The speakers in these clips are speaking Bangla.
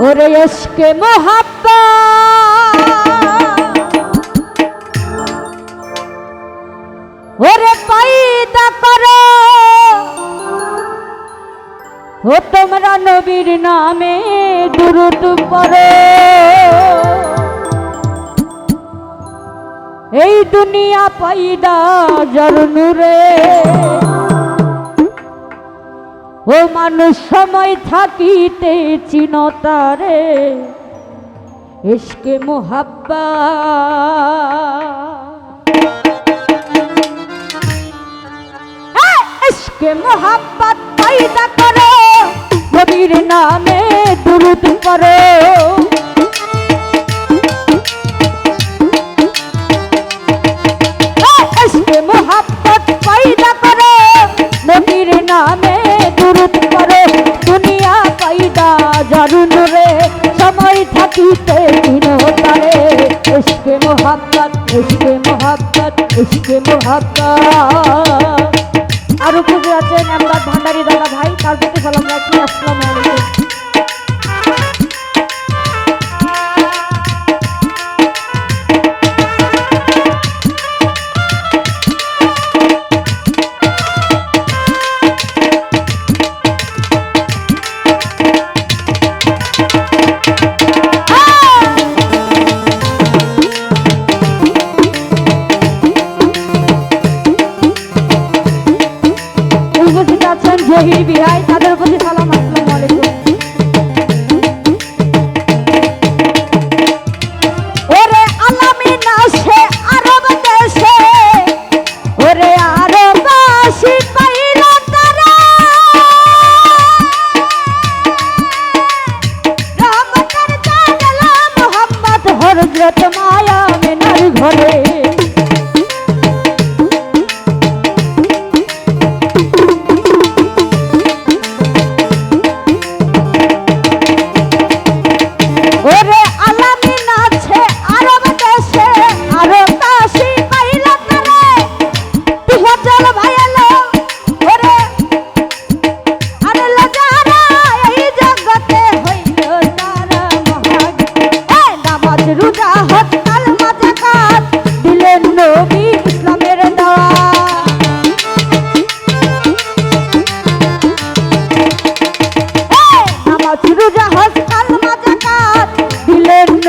ওরে ইশকে মোহাব্বত ওরে পাইদা করো ও তোমরা নবীর নামে দুরূদ পড়ো এই দুনিয়া পাইদা যার নূরে ও মানুষ সময় থাকিতে চিনতারে ইশকে মোহাব্বত ইশকে মোহাব্বত পাইদা করো নবীর নামে দুরূদ পড়ো ইশকে মোহাব্বত পাইদা করো নবীর নামে দুরূদ পড়ো দুনিয়া পাইদা যার নূরে সময় থাকিতে চিনতারে ইশকে মোহাব্বত ইশকে মোহাব্বত ইশকে মোহাব্বত। আর উপস্থিত আছেন আমদাদ ভান্ডারী দাদা ভাই, তার প্রতি সালাম রাখি। আসসালামু আলাইকুম। উপস্থিত আছেন জহির বিহাই, তাদের প্রতি সালাম। আসসালামু আলাইকুম। ওরে আলামিন আসে আরব দেশে ওরে আরবাসী পাইল তারা রহমতের জালালা মুহাম্মদ হযরত মায়া মিনার ঘরে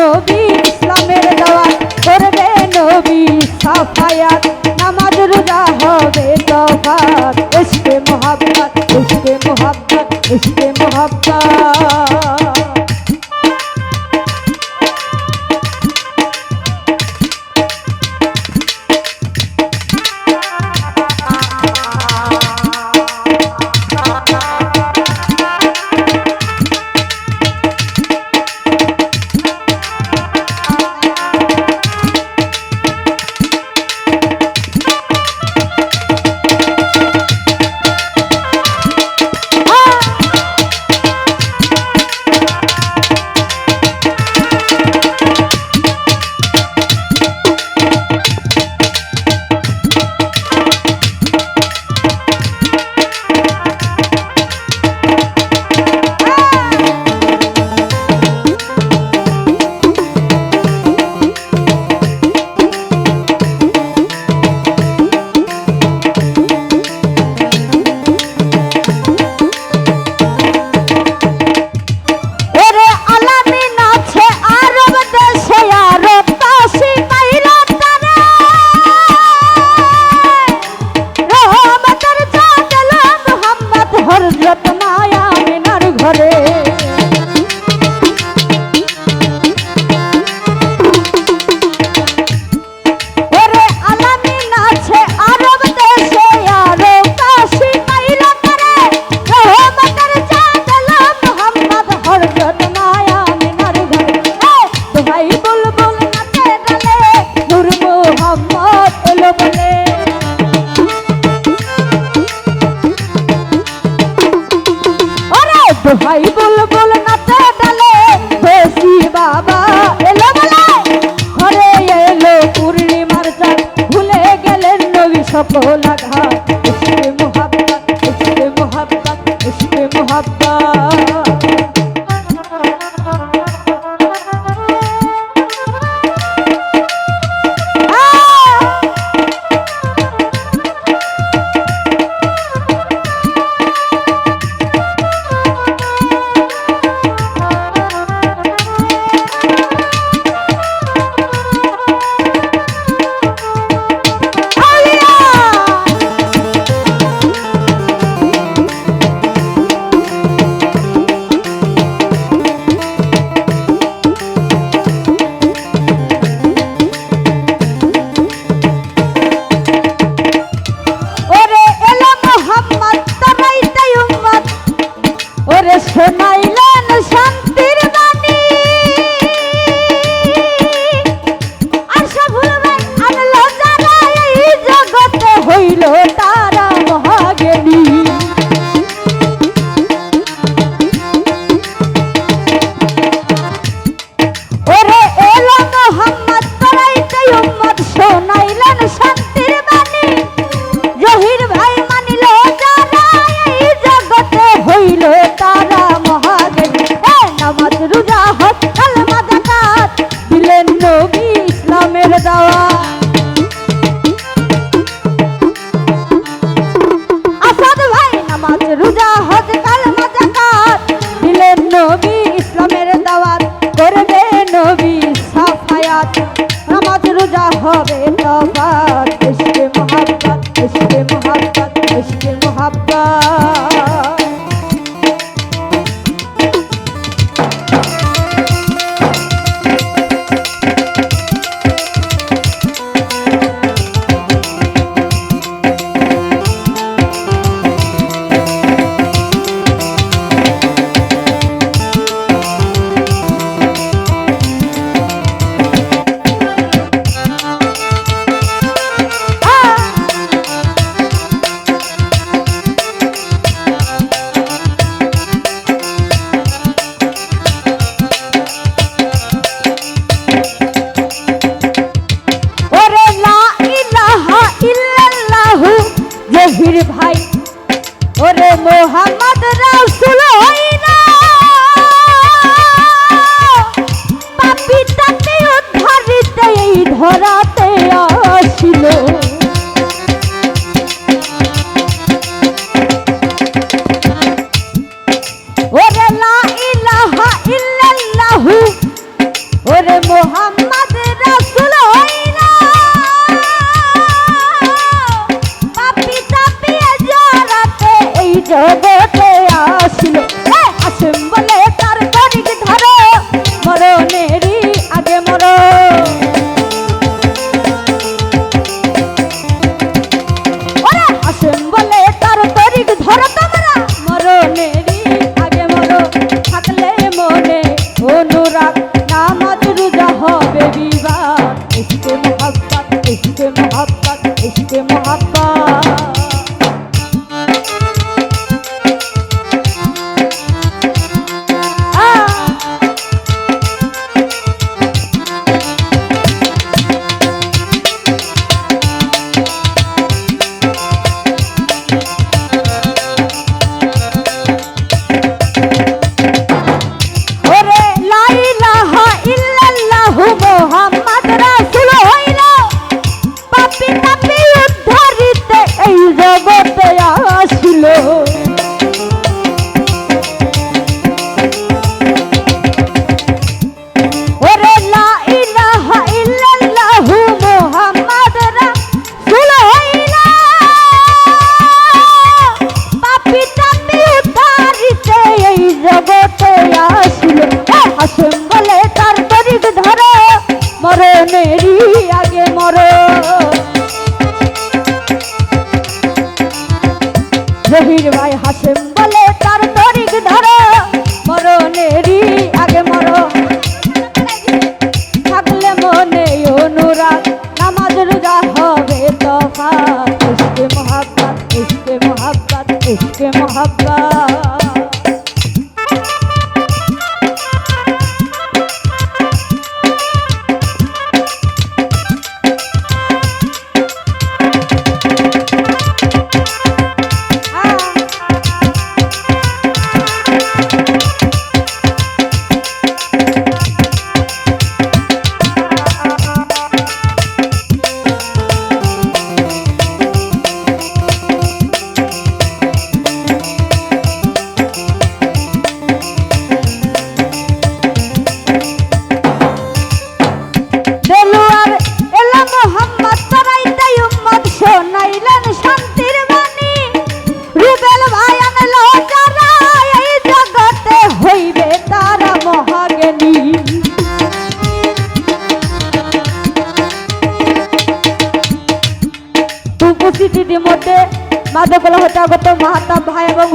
নবী ইসলামের দাওয়াত করবে নবী সাফায়াত নামাজ রোজা হবে তওবাত ইশকে মোহাব্বত ইশকে মোহাব্বত ইশকে মোহাব্বত।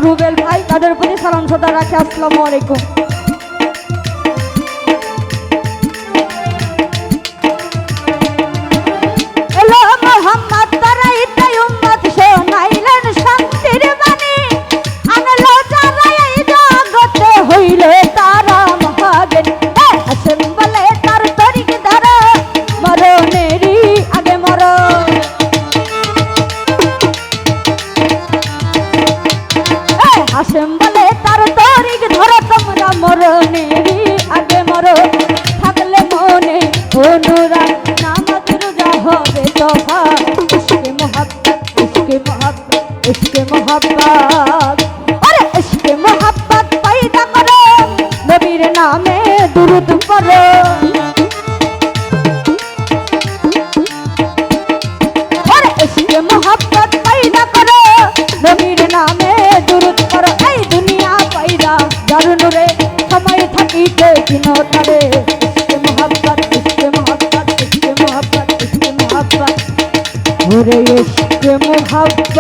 রুবেল ভাই, তাদের প্রতি সালাম শ্রদ্ধা রাখি। আসসালামু আলাইকুম। এলো মোহাম্মদ তারাই তাই উম্মত শোনাইলেন শান্তির বাণী, আনলো যারা এই জগতে হইলে তারা মহাজ্ঞানী। আসেন বলে তার তরিক ধরো, মরণেরই আগে মরো। আসেন বলে তার তরিক ধরো, তোমরা মরণেরই আগে মরো। থাকলে মনে অনুরাগ, নামাজ রোজা হবে তোফা। ইশকে মোহাব্বত, ইশকে মোহাব্বত, ইশকে মোহাব্বত, আরে ইশকে মোহাব্বত পয়দা করো, নবীর নামে দুরূদ পড়ো। আরে ইশকে মোহাব্বত পয়দা করো, নবীর নামে দুরূদ পড়ো। এই দুনিয়া পয়দা যার নূরে, সময় থাকিতে কিনো তারে। ইশকে মোহাব্বত, ইশকে মোহাব্বত, ইশকে মোহাব্বত, ইশকে মোহাব্বত, ওরে ইশকে মোহাব্বত।